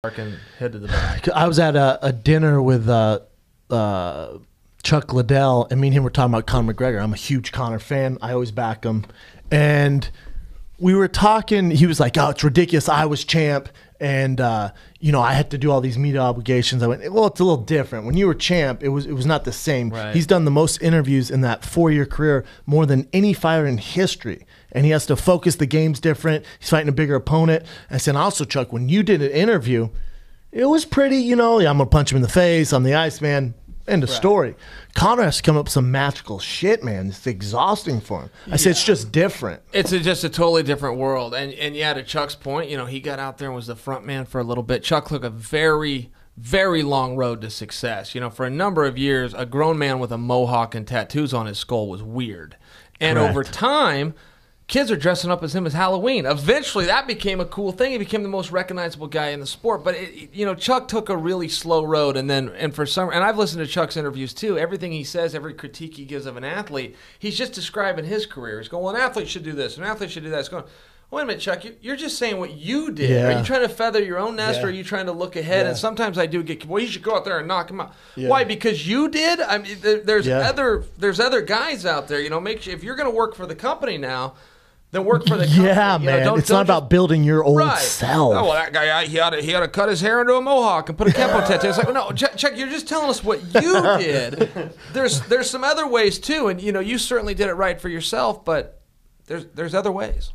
and head to the back. I was at a dinner with Chuck Liddell, and me and him were talking about Conor McGregor. I'm a huge Conor fan. I always back him. And we were talking. He was like, "Oh, it's ridiculous. I was champ, and you know, I had to do all these media obligations." I went, "Well, it's a little different. When you were champ, it was not the same." Right. He's done the most interviews in that 4-year career, more than any fighter in history, and he has to focus. The game's different. He's fighting a bigger opponent. I said, also, Chuck, when you did an interview, it was pretty, you know, I'm gonna punch him in the face. I'm the Iceman. End of story. Conor has to come up with some magical shit, man. It's exhausting for him. I said it's just different. It's just a totally different world. And yeah, to Chuck's point, you know, he got out there and was the front man for a little bit. Chuck took a very, very long road to success. You know, for a number of years, a grown man with a mohawk and tattoos on his skull was weird. And over time, kids are dressing up as him as Halloween. Eventually, that became a cool thing. He became the most recognizable guy in the sport. But you know, Chuck took a really slow road, and I've listened to Chuck's interviews too. Everything he says, every critique he gives of an athlete, he's just describing his career. He's going, "Well, an athlete should do this. An athlete should do that." It's going, "Wait a minute, Chuck. You're just saying what you did. Yeah. Are you trying to feather your own nest, or are you trying to look ahead?" And sometimes I do get, "Well, you should go out there and knock him out." Why? Because you did. I mean, there's other guys out there. You know, make sure if you're going to work for the company now, then work for the company. Yeah, man. It's not about building your old self. Oh, well, that guy, he ought to cut his hair into a mohawk and put a Kempo tattoo. It's like, no, Chuck, you're just telling us what you did. There's some other ways too, and you know, you certainly did it right for yourself, but there's other ways.